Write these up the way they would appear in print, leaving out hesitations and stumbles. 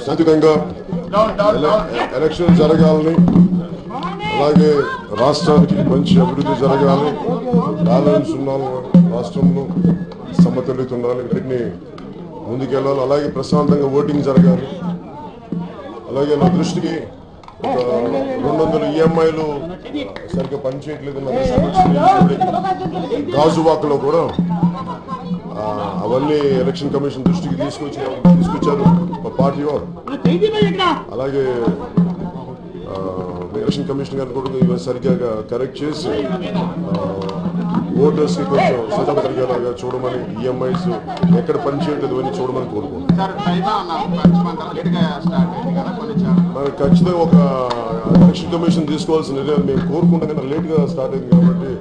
శాంతియుతంగా ఎలక్షన్ జరగాలని, అలాగే రాష్ట్రానికి మంచి అభివృద్ధి జరగాలి, బ్యాలెన్స్ ఉండాలి, రాష్ట్రంలో సమతుల్యత ఉండాలి, వీటిని ముందుకెళ్ళాలి. అలాగే ప్రశాంతంగా ఓటింగ్ జరగాలి. అలాగే నా దృష్టికి 200 EMIలు సరిగ్గా పనిచేయట్లేదు. గాజువాకలో కూడా అవన్నీ ఎలక్షన్ కమిషన్ దృష్టికి తీసుకొచ్చారు పార్టీ వారు. అలాగే ఎలక్షన్ కమిషన్ గారు కూడా ఇవి సరిగ్గా కరెక్ట్ చేసి ఓటర్స్కి కొంచెం సజాత కలిగేలాగా చూడమని, EMIs ఎక్కడ పనిచేయట్లేదు అని చూడమని కోరుకుంటున్నాను. మరి ఖచ్చితంగా ఒక ఎలక్షన్ కమిషన్ తీసుకోవాల్సిన నిర్ణయం మేము కోరుకుంటాం కానీ లేట్గా స్టార్ట్ అయింది కాబట్టి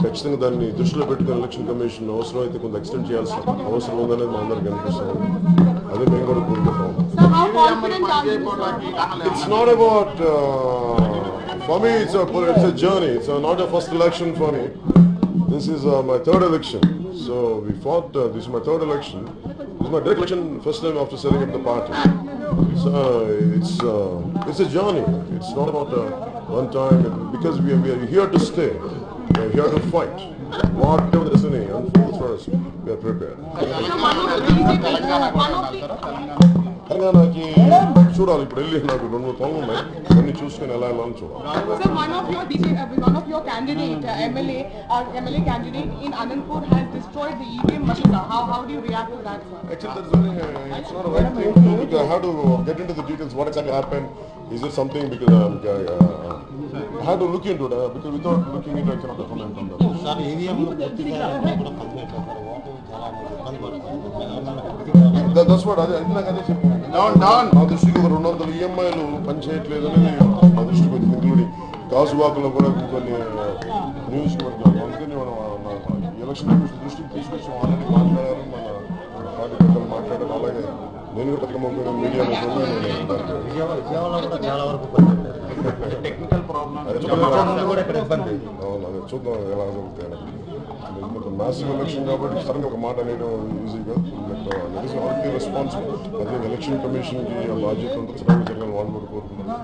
ఖచ్చితంగా దాన్ని దృష్టిలో పెట్టుకుని ఎలక్షన్ కమిషన్ అవసరం అయితే కొంత ఎక్స్టెండ్ చేయాల్సిన అవసరం ఉందనేది మా అందరికి అనిపిస్తుంది. అదే మేము కూడా కోరుకుంటాం. It's not about for me. It's a journey. It's not a first election for me. This is my third election. So we fought. This is my third election. This is my direct election, first time after setting up the party. So it's a journey. It's not about one time, because we are here to stay. We are here to fight. Whatever the destiny unfolds for us, we are prepared. తెలంగాణకి చూడాలి. ఇప్పుడు వెళ్ళి నాకు 2-3 పనులు ఉన్నాయి, అన్ని చూసుకుని ఎలా వెళ్ళాలని చూడాలి. One of your candidate, MLA candidate in Anandpur has destroyed the EVM machine. How do you react to that, sir? Actually, it's not a right thing to do, because I have to get into the details. What exactly happened? Is it something? Because I have to look into it. Because without looking into it, I cannot comment on that. Sir, EVM that's what నా దృష్టికి 200 EMIలు పనిచేయట్లేదు అనేది నా దృష్టికి వచ్చింది. Including గాజువాకలో కూడా కొన్ని న్యూస్ పడుతున్నాను. అందుకని ఎలక్షన్ కమిషన్ దృష్టికి తీసుకొచ్చి ఆల్రెడీ మాట్లాడారు, మన పార్టీ పెద్దలు మాట్లాడారు. అలాగే నేను కూడా పథకం మీడియాలో టెక్నికల్ ప్రాబ్లమ్ అవును, చూద్దాం ఎలా జరుగుతాయి. మ్యాసివ్ ఎలక్షన్ కాబట్టి సడన్గా ఒక మాట అనేది ఈజీగా రెస్పాన్సిబుల్. అదే ఎలక్షన్ కమిషన్కి బాధ్యత ఉంటుంది. సడన్గా జరగాలని వాళ్ళు కూడా కోరుకుంటున్నారు.